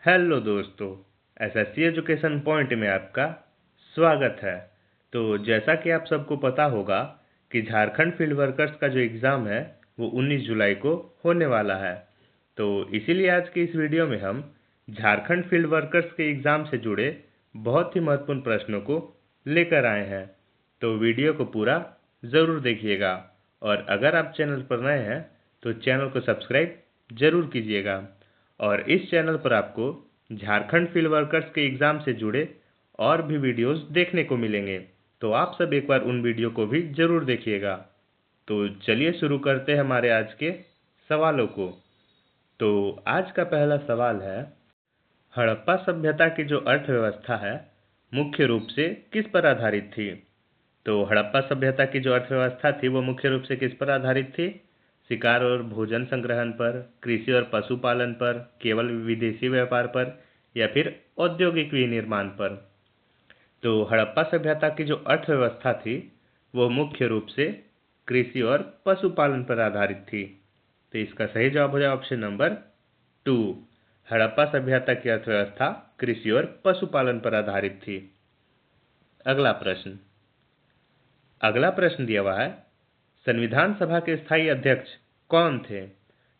Hello दोस्तों, SSC education point में आपका स्वागत है। तो जैसा कि आप सबको पता होगा कि झारखंड फील्ड वर्कर्स का जो एग्ज़ाम है वो 19 जुलाई को होने वाला है। तो इसीलिए आज की इस वीडियो में हम झारखंड फील्ड वर्कर्स के एग्ज़ाम से जुड़े बहुत ही महत्वपूर्ण प्रश्नों को लेकर आए हैं। तो वीडियो को पूरा ज़रूर देखिएगा और अगर आप चैनल पर नए हैं तो चैनल को सब्सक्राइब ज़रूर कीजिएगा। और इस चैनल पर आपको झारखंड फील्ड वर्कर्स के एग्ज़ाम से जुड़े और भी वीडियोस देखने को मिलेंगे, तो आप सब एक बार उन वीडियो को भी ज़रूर देखिएगा। तो चलिए शुरू करते हैं हमारे आज के सवालों को। तो आज का पहला सवाल है, हड़प्पा सभ्यता की जो अर्थव्यवस्था है मुख्य रूप से किस पर आधारित थी? तो हड़प्पा सभ्यता की जो अर्थव्यवस्था थी वो मुख्य रूप से किस पर आधारित थी? शिकार और भोजन संग्रहण पर, कृषि और पशुपालन पर, केवल विदेशी व्यापार पर या फिर औद्योगिक विनिर्माण पर? तो हड़प्पा सभ्यता की जो अर्थव्यवस्था थी वो मुख्य रूप से कृषि और पशुपालन पर आधारित थी। तो इसका सही जवाब हो जाए ऑप्शन नंबर 2। हड़प्पा सभ्यता की अर्थव्यवस्था कृषि और पशुपालन पर आधारित थी। अगला प्रश्न दिया हुआ है, संविधान सभा के स्थायी अध्यक्ष कौन थे?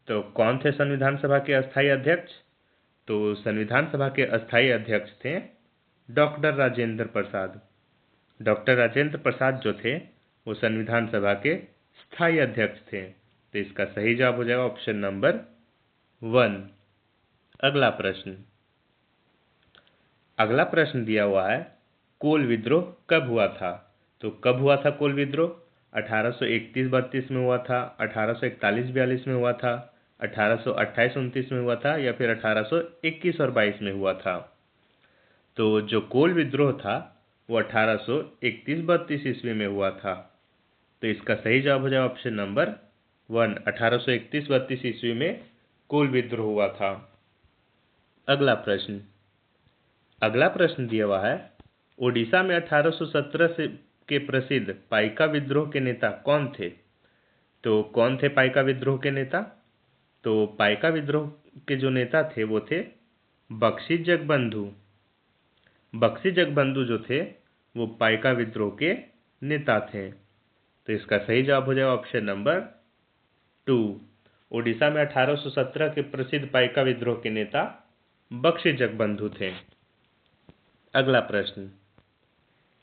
तो कौन थे संविधान सभा के अस्थायी अध्यक्ष? तो संविधान सभा के अस्थायी अध्यक्ष थे डॉक्टर राजेंद्र प्रसाद। डॉक्टर राजेंद्र प्रसाद जो थे वो संविधान सभा के स्थायी अध्यक्ष थे। तो इसका सही जवाब हो जाएगा ऑप्शन नंबर 1। अगला प्रश्न दिया हुआ है, कोल विद्रोह कब हुआ था? तो कब हुआ था कोल विद्रोह? 1831-32 में हुआ था, 1841-42 में हुआ था, 1828-29 में हुआ था या फिर 1821 और 22 में हुआ था? तो जो कोल विद्रोह था वो 1831-32 ईस्वी में हुआ था। तो इसका सही जवाब हो जाए ऑप्शन नंबर 1। 1831-32 ईस्वी में कोल विद्रोह हुआ था। अगला प्रश्न दिया हुआ है, ओडिशा में 1817 से के प्रसिद्ध पाइका विद्रोह के नेता कौन थे? तो कौन थे पाइका विद्रोह के नेता? तो पाइका विद्रोह के जो नेता थे वो थे बख्शी जगबंधु। बख्शी जगबंधु जो थे वो पाइका विद्रोह के नेता थे। तो इसका सही जवाब हो जाएगा ऑप्शन नंबर 2। ओडिशा में 1817 के प्रसिद्ध पाइका विद्रोह के नेता बख्शी जगबंधु थे।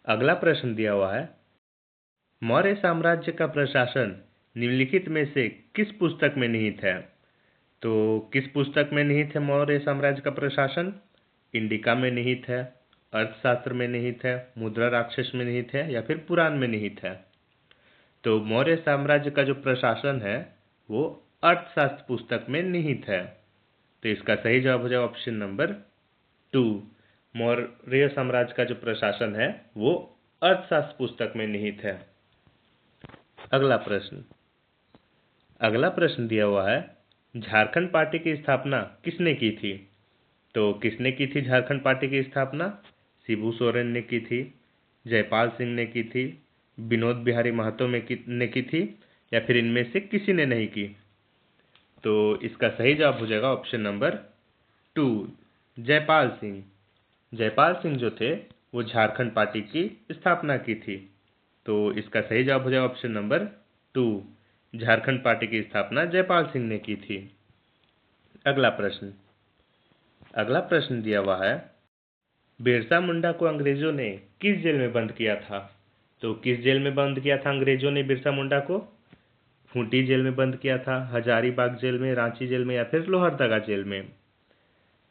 अगला प्रश्न दिया हुआ है, मौर्य साम्राज्य का प्रशासन निम्नलिखित में से किस पुस्तक में निहित है? तो किस पुस्तक में निहित है मौर्य साम्राज्य का प्रशासन? इंडिका में निहित है, अर्थशास्त्र में निहित है, मुद्रा राक्षस में निहित है या फिर पुराण में निहित है? तो मौर्य साम्राज्य का जो प्रशासन है वो अर्थशास्त्र पुस्तक में निहित है। तो इसका सही जवाब हो जाएगा ऑप्शन नंबर 2। मौर्य साम्राज्य का जो प्रशासन है वो अर्थशास्त्र पुस्तक में निहित है। अगला प्रश्न दिया हुआ है, झारखंड पार्टी की स्थापना किसने की थी? तो किसने की थी झारखंड पार्टी की स्थापना? शिबू सोरेन ने की थी, जयपाल सिंह ने की थी, विनोद बिहारी महतो ने की थी या फिर इनमें से किसी ने नहीं की? तो इसका सही जवाब हो जाएगा ऑप्शन नंबर 2, जयपाल सिंह। जयपाल सिंह जो थे वो झारखंड पार्टी की स्थापना की थी। तो इसका सही जवाब हो जाएगा ऑप्शन नंबर 2, झारखंड पार्टी की स्थापना जयपाल सिंह ने की थी। अगला प्रश्न दिया हुआ है, बिरसा मुंडा को अंग्रेजों ने किस जेल में बंद किया था? तो किस जेल में बंद किया था अंग्रेजों ने बिरसा मुंडा को? खूंटी जेल में बंद किया था, हजारीबाग जेल में, रांची जेल में या फिर लोहरदगा जेल में?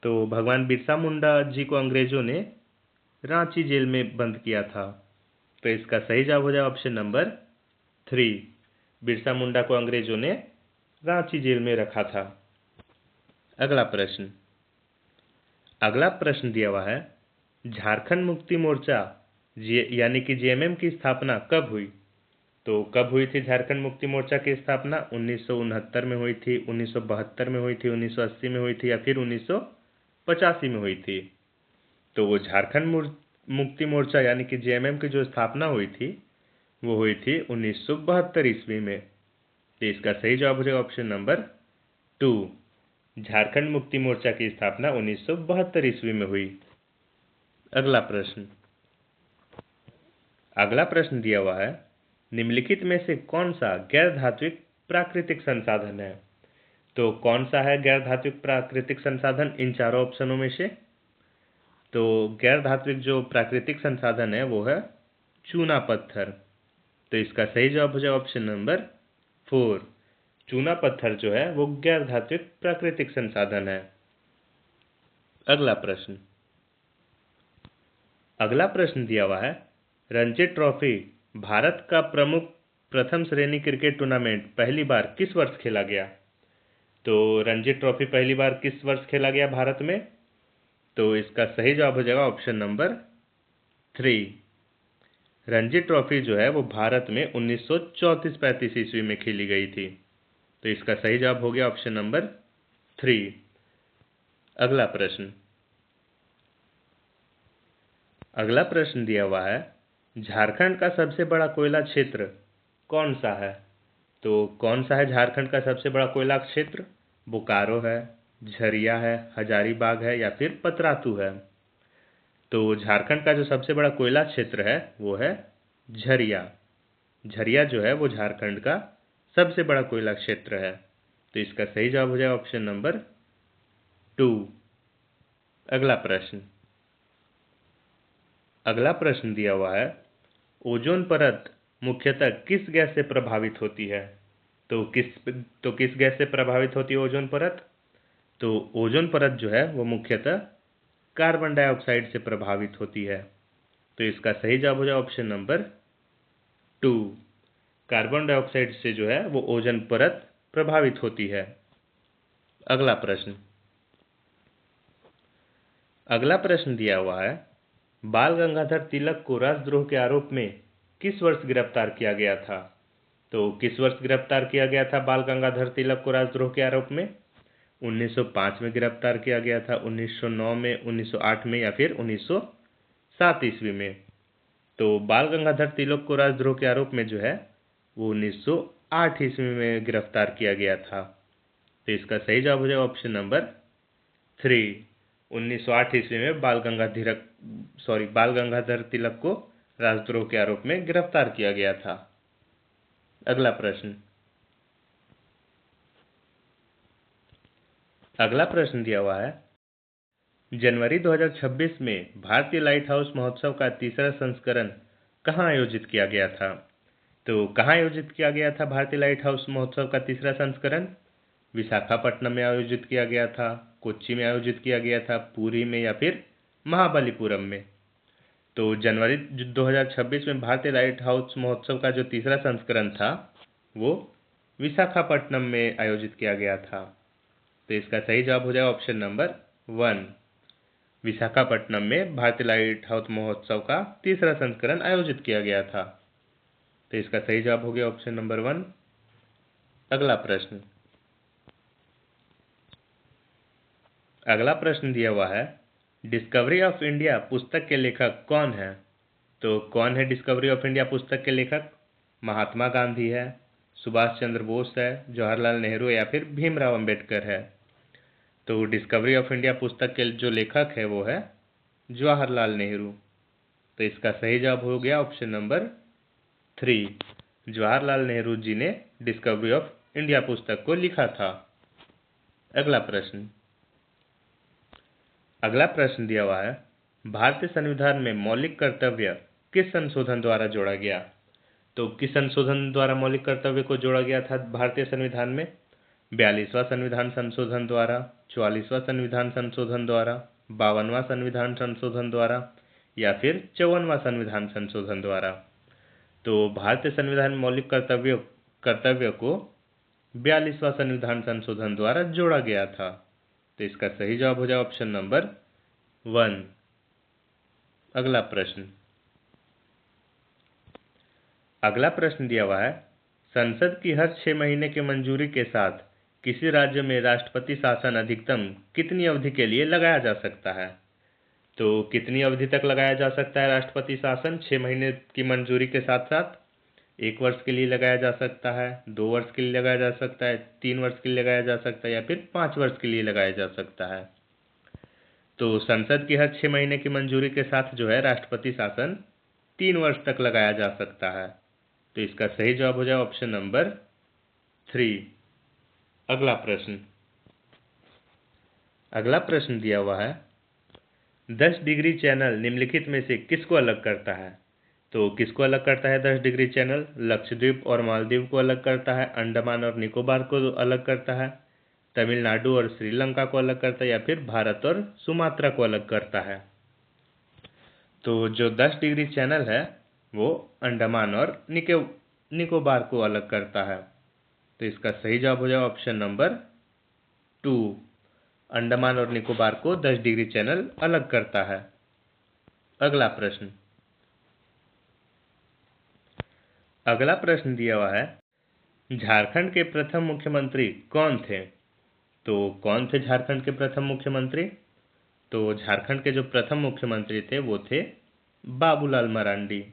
तो भगवान बिरसा मुंडा जी को अंग्रेजों ने रांची जेल में बंद किया था। तो इसका सही जवाब हो जाए ऑप्शन नंबर 3, बिरसा मुंडा को अंग्रेजों ने रांची जेल में रखा था। अगला प्रश्न दिया हुआ है, झारखंड मुक्ति मोर्चा यानी कि जेएमएम की स्थापना कब हुई? तो कब हुई थी झारखंड मुक्ति मोर्चा की स्थापना? 1969 में हुई थी, 1972 में हुई थी, 1980 में हुई थी या फिर 1985 में हुई थी? तो वो झारखंड मुक्ति मोर्चा यानी कि जेएमएम की जो स्थापना हुई थी वो हुई थी 1972 ईस्वी में। तो इसका सही जवाब हो जाएगा ऑप्शन नंबर 2, झारखंड मुक्ति मोर्चा की स्थापना 1972 ईस्वी में हुई। अगला प्रश्न दिया हुआ है, निम्नलिखित में से कौन सा गैर धात्विक प्राकृतिक संसाधन है? तो कौन सा है गैर धात्विक प्राकृतिक संसाधन इन चारों ऑप्शनों में से? तो गैर धात्विक जो प्राकृतिक संसाधन है वो है चूना पत्थर। तो इसका सही जवाब हो जाएगा ऑप्शन नंबर 4। चूना पत्थर जो है वो गैर धात्विक प्राकृतिक संसाधन है। अगला प्रश्न दिया हुआ है, रणजी ट्रॉफी भारत का प्रमुख प्रथम श्रेणी क्रिकेट टूर्नामेंट पहली बार किस वर्ष खेला गया? तो रणजी ट्रॉफी पहली बार किस वर्ष खेला गया भारत में? तो इसका सही जवाब हो जाएगा ऑप्शन नंबर 3। रणजी ट्रॉफी जो है वो भारत में 1934-35 ईस्वी में खेली गई थी। तो इसका सही जवाब हो गया ऑप्शन नंबर 3। अगला प्रश्न दिया हुआ है, झारखंड का सबसे बड़ा कोयला क्षेत्र कौन सा है? तो कौन सा है झारखंड का सबसे बड़ा कोयला क्षेत्र? बोकारो है, झरिया है, हजारीबाग है या फिर पतरातू है? तो झारखंड का जो सबसे बड़ा कोयला क्षेत्र है वो है झरिया। झरिया जो है वो झारखंड का सबसे बड़ा कोयला क्षेत्र है। तो इसका सही जवाब हो जाएगा ऑप्शन नंबर 2। अगला प्रश्न दिया हुआ है, ओजोन परत मुख्यतः किस गैस से प्रभावित होती है? तो किस गैस से प्रभावित होती है ओजोन परत? तो ओजोन परत जो है वो मुख्यतः कार्बन डाइऑक्साइड से प्रभावित होती है। तो इसका सही जवाब हो जाए ऑप्शन नंबर 2। कार्बन डाइऑक्साइड से जो है वो ओजोन परत प्रभावित होती है। अगला प्रश्न दिया हुआ है, बाल गंगाधर तिलक को राजद्रोह के आरोप में किस वर्ष गिरफ्तार किया गया था? तो किस वर्ष गिरफ्तार किया गया था बाल गंगाधर तिलक को राजद्रोह के आरोप में? 1905 में गिरफ्तार किया गया था, 1909 में, 1908 में या फिर 1907 ईस्वी में? तो बाल गंगाधर तिलक को राजद्रोह के आरोप में जो है वो 1908 ईस्वी में गिरफ्तार किया गया था। तो इसका सही जवाब हो जाएगा ऑप्शन नंबर 3। 1908 ईस्वी में बाल गंगाधर तिलक को राजद्रोह के आरोप में गिरफ्तार किया गया था। अगला प्रश्न दिया हुआ है, जनवरी 2026 में भारतीय लाइट हाउस महोत्सव का तीसरा संस्करण कहाँ आयोजित किया गया था? तो कहाँ आयोजित किया गया था भारतीय लाइट हाउस महोत्सव का तीसरा संस्करण? विशाखापट्टनम में आयोजित किया गया था, कोच्चि में आयोजित किया गया था, पुरी में या फिर महाबलीपुरम में? तो जनवरी 2026 में भारतीय लाइट हाउस महोत्सव का जो तीसरा संस्करण था वो विशाखापट्टनम में आयोजित किया गया था। तो इसका सही जवाब हो जाएगा ऑप्शन नंबर 1। विशाखापट्टनम में भारतीय लाइट हाउस महोत्सव का तीसरा संस्करण आयोजित किया गया था। तो इसका सही जवाब हो गया ऑप्शन नंबर 1। अगला प्रश्न दिया हुआ है, डिस्कवरी ऑफ इंडिया पुस्तक के लेखक कौन है? तो कौन है डिस्कवरी ऑफ इंडिया पुस्तक के लेखक? महात्मा गांधी है, सुभाष चंद्र बोस है, जवाहरलाल नेहरू या फिर भीमराव अंबेडकर है? तो डिस्कवरी ऑफ इंडिया पुस्तक के जो लेखक है वो है जवाहरलाल नेहरू। तो इसका सही जवाब हो गया ऑप्शन नंबर 3। जवाहरलाल नेहरू जी ने डिस्कवरी ऑफ इंडिया पुस्तक को लिखा था। अगला प्रश्न दिया हुआ है, भारतीय संविधान में मौलिक कर्तव्य किस संशोधन द्वारा जोड़ा गया? तो किस संशोधन द्वारा मौलिक कर्तव्य को जोड़ा गया था भारतीय संविधान में? 42वां संविधान संशोधन द्वारा, 44वां संविधान संशोधन द्वारा, 52वां संविधान संशोधन द्वारा या फिर 54वां संविधान संशोधन द्वारा? तो भारतीय संविधान में मौलिक कर्तव्य को 42वां संविधान संशोधन द्वारा जोड़ा गया था। तो इसका सही जवाब हो जाए ऑप्शन नंबर 1। अगला प्रश्न दिया हुआ है, संसद की हर 6 महीने के मंजूरी के साथ किसी राज्य में राष्ट्रपति शासन अधिकतम कितनी अवधि के लिए लगाया जा सकता है? तो कितनी अवधि तक लगाया जा सकता है राष्ट्रपति शासन 6 महीने की मंजूरी के साथ साथ? 1 वर्ष के लिए लगाया जा सकता है, 2 वर्ष के लिए लगाया जा सकता है, 3 वर्ष के लिए लगाया जा सकता है या फिर 5 वर्ष के लिए लगाया जा सकता है। तो संसद की हर 6 महीने की मंजूरी के साथ जो है राष्ट्रपति शासन 3 वर्ष तक लगाया जा सकता है। तो इसका सही जवाब हो जाए ऑप्शन नंबर 3। अगला प्रश्न दिया हुआ है 10 डिग्री चैनल निम्नलिखित में से किसको अलग करता है? तो किसको अलग करता है 10 डिग्री चैनल? लक्षद्वीप और मालदीव को अलग करता है, अंडमान और निकोबार को अलग करता है, तमिलनाडु और श्रीलंका को अलग करता है या फिर भारत और सुमात्रा को अलग करता है। तो जो 10 डिग्री चैनल है वो अंडमान और निकोबार को अलग करता है। तो इसका सही जवाब हो जाएगा ऑप्शन नंबर 2। अंडमान और निकोबार को 10 डिग्री चैनल अलग करता है। अगला प्रश्न दिया हुआ है झारखंड के प्रथम मुख्यमंत्री कौन थे? तो कौन थे झारखंड के प्रथम मुख्यमंत्री? तो झारखंड के जो प्रथम मुख्यमंत्री थे वो थे बाबूलाल मरांडी।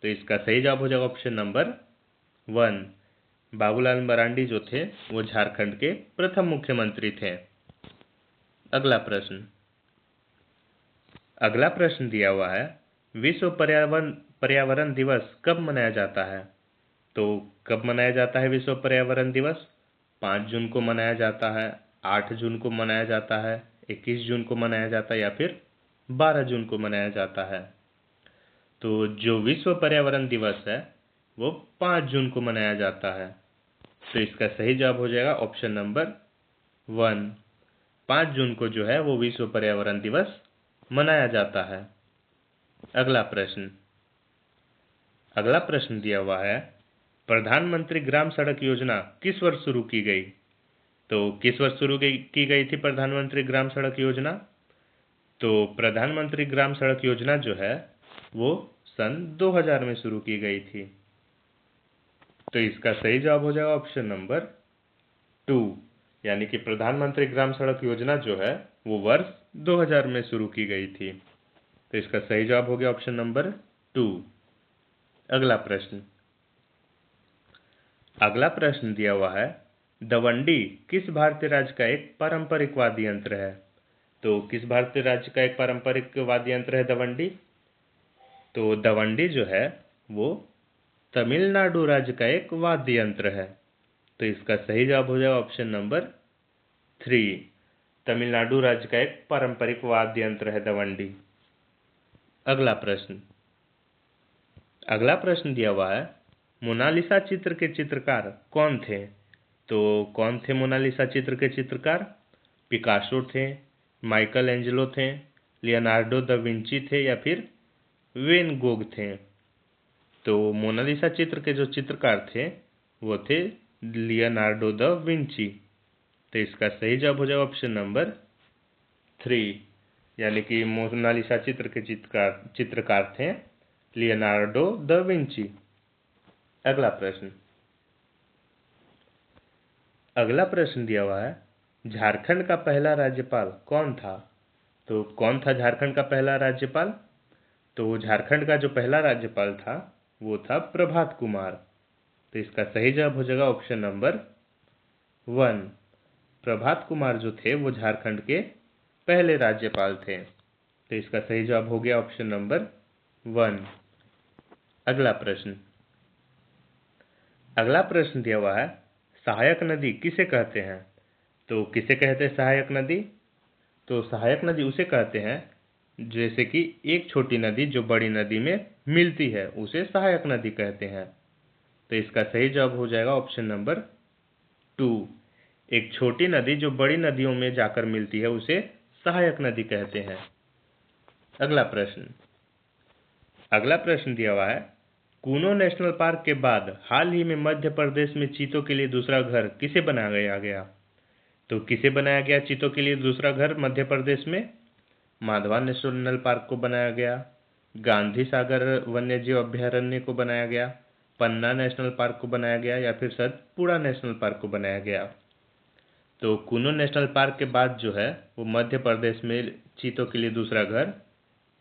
तो इसका सही जवाब हो जाएगा ऑप्शन नंबर 1। बाबूलाल मरांडी जो थे वो झारखंड के प्रथम मुख्यमंत्री थे। अगला प्रश्न दिया हुआ है विश्व पर्यावरण दिवस कब मनाया जाता है? तो कब मनाया जाता है विश्व पर्यावरण दिवस? 5 जून को मनाया जाता है, 8 जून को मनाया जाता है, 21 जून को मनाया जाता है या फिर 12 जून को मनाया जाता है। तो जो विश्व पर्यावरण दिवस है वो 5 जून को मनाया जाता है। तो इसका सही जवाब हो जाएगा ऑप्शन नंबर 1। 5 जून को जो है वो विश्व पर्यावरण दिवस मनाया जाता है। अगला प्रश्न दिया हुआ है प्रधानमंत्री ग्राम सड़क योजना किस वर्ष शुरू की गई? तो किस वर्ष शुरू की गई थी प्रधानमंत्री ग्राम सड़क योजना? तो प्रधानमंत्री ग्राम सड़क योजना जो है वो सन 2000 में शुरू की गई थी। तो इसका सही जवाब हो जाएगा ऑप्शन नंबर 2, यानी कि प्रधानमंत्री ग्राम सड़क योजना जो है वो वर्ष 2000 में शुरू की गई थी। तो इसका सही जवाब हो गया ऑप्शन नंबर 2। अगला प्रश्न दिया हुआ है दवंडी किस भारतीय राज्य का एक पारंपरिक वाद्य यंत्र है? तो किस भारतीय राज्य का एक पारंपरिक वाद्य यंत्र है दवंडी? तो दवंडी जो है वो तमिलनाडु राज्य का एक वाद्य यंत्र है। तो इसका सही जवाब हो जाएगा ऑप्शन नंबर 3। तमिलनाडु राज्य का एक पारंपरिक वाद्य यंत्र है दवंडी। अगला प्रश्न दिया हुआ है मोनालिसा चित्र के चित्रकार कौन थे? तो कौन थे मोनालिसा चित्र के चित्रकार? पिकासो थे, माइकल एंजेलो थे, लियोनार्डो दा विंची थे या फिर वेन गोग थे। तो मोनालिसा चित्र के जो चित्रकार थे वो थे लियोनार्डो दा विंची। तो इसका सही जवाब हो जाएगा ऑप्शन नंबर 3, यानी कि मोनालिसा चित्र के चित्रकार थे लियोनार्डो दा विंची। अगला प्रश्न दिया हुआ है झारखंड का पहला राज्यपाल कौन था? तो कौन था झारखंड का पहला राज्यपाल? तो झारखंड का जो पहला राज्यपाल था वो था प्रभात कुमार। तो इसका सही जवाब हो जाएगा ऑप्शन नंबर 1। प्रभात कुमार जो थे वो झारखंड के पहले राज्यपाल थे। तो इसका सही जवाब हो गया ऑप्शन नंबर 1। अगला प्रश्न दिया हुआ है सहायक नदी किसे कहते हैं? तो किसे कहते हैं सहायक नदी? तो सहायक नदी उसे कहते हैं जैसे कि एक छोटी नदी जो बड़ी नदी में मिलती है उसे सहायक नदी कहते हैं। तो इसका सही जवाब हो जाएगा ऑप्शन नंबर 2। एक छोटी नदी जो बड़ी नदियों में जाकर मिलती है उसे सहायक नदी कहते हैं। अगला प्रश्न दिया हुआ है कूनो नेशनल पार्क के बाद हाल ही में मध्य प्रदेश में चीतों के लिए दूसरा घर किसे बनाया गया? तो किसे बनाया गया चीतों के लिए दूसरा घर मध्य प्रदेश में? माधवा नेशनल पार्क को बनाया गया, गांधी सागर वन्यजीव अभ्यारण्य को बनाया गया, पन्ना नेशनल पार्क को बनाया गया या फिर सतपुड़ा नेशनल पार्क को बनाया गया। तो कूनो नेशनल पार्क के बाद जो है वो मध्य प्रदेश में चीतों के लिए दूसरा घर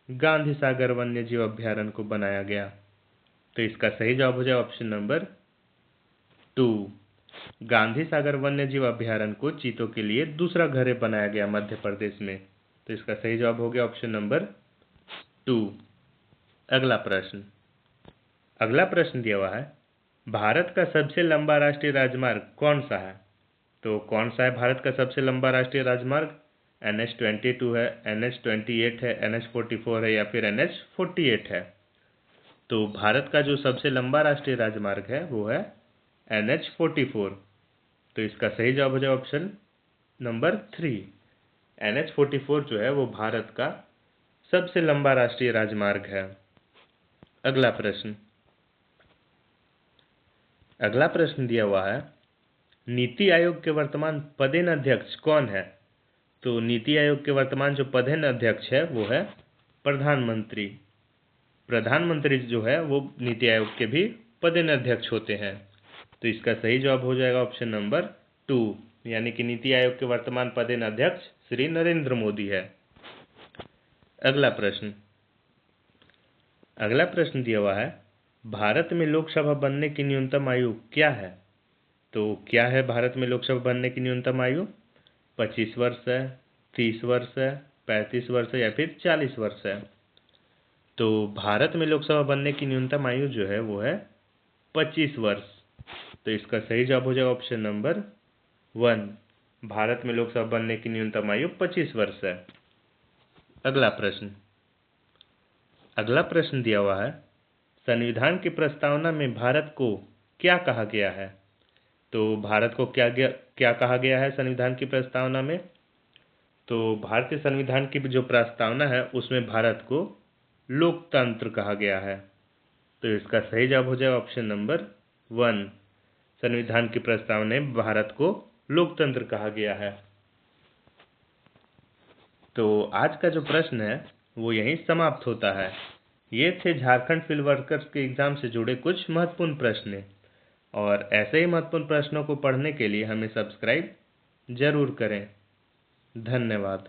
गांधी सागर वन्यजीव अभ्यारण्य को बनाया गया। तो इसका सही जवाब हो जाए ऑप्शन नंबर 2। गांधी सागर वन्य जीव अभयारण्य को चीतों के लिए दूसरा घर बनाया गया मध्य प्रदेश में। तो इसका सही जवाब हो गया ऑप्शन नंबर 2। अगला प्रश्न दिया हुआ है, भारत का सबसे लंबा राष्ट्रीय राजमार्ग कौन सा है? तो कौन सा है भारत का सबसे लंबा राष्ट्रीय राजमार्ग? NH-22 है, NH-28 है, NH-44 है या फिर NH-48 है? तो भारत का जो सबसे लंबा राष्ट्रीय राजमार्ग है वो है NH-44। तो इसका सही जवाब हो जाए ऑप्शन नंबर 3। NH-44 जो है वो भारत का सबसे लंबा राष्ट्रीय राजमार्ग है। अगला प्रश्न दिया हुआ है, नीति आयोग के वर्तमान पदेन अध्यक्ष कौन है? तो नीति आयोग के वर्तमान जो पदेन अध्यक्ष है वो है प्रधानमंत्री। प्रधानमंत्री जो है वो नीति आयोग के भी पदेन अध्यक्ष होते हैं। तो इसका सही जवाब हो जाएगा ऑप्शन नंबर 2, यानी कि नीति आयोग के वर्तमान पदेन अध्यक्ष श्री नरेंद्र मोदी है। अगला प्रश्न दिया हुआ है, भारत में लोकसभा बनने की न्यूनतम आयु क्या है? तो क्या है भारत में लोकसभा बनने की न्यूनतम आयु? 25 वर्ष है, 30 वर्ष है, 35 वर्ष है या फिर 40 वर्ष है? तो भारत में लोकसभा बनने की न्यूनतम आयु जो है वो है 25 वर्ष। तो इसका सही जवाब हो जाएगा ऑप्शन नंबर 1। भारत में लोकसभा बनने की न्यूनतम आयु 25 वर्ष है। अगला प्रश्न दिया हुआ है, संविधान की प्रस्तावना में भारत को क्या कहा गया है? तो भारत को क्या कहा गया है संविधान की प्रस्तावना में? तो भारतीय संविधान की जो प्रस्तावना है उसमें भारत को लोकतंत्र कहा गया है। तो इसका सही जवाब हो जाएगा ऑप्शन नंबर 1। संविधान की प्रस्तावना में भारत को लोकतंत्र कहा गया है। तो आज का जो प्रश्न है वो यहीं समाप्त होता है। ये थे झारखंड फील्ड वर्कर्स के एग्जाम से जुड़े कुछ महत्वपूर्ण प्रश्न, और ऐसे ही महत्वपूर्ण प्रश्नों को पढ़ने के लिए हमें सब्सक्राइब जरूर करें। धन्यवाद।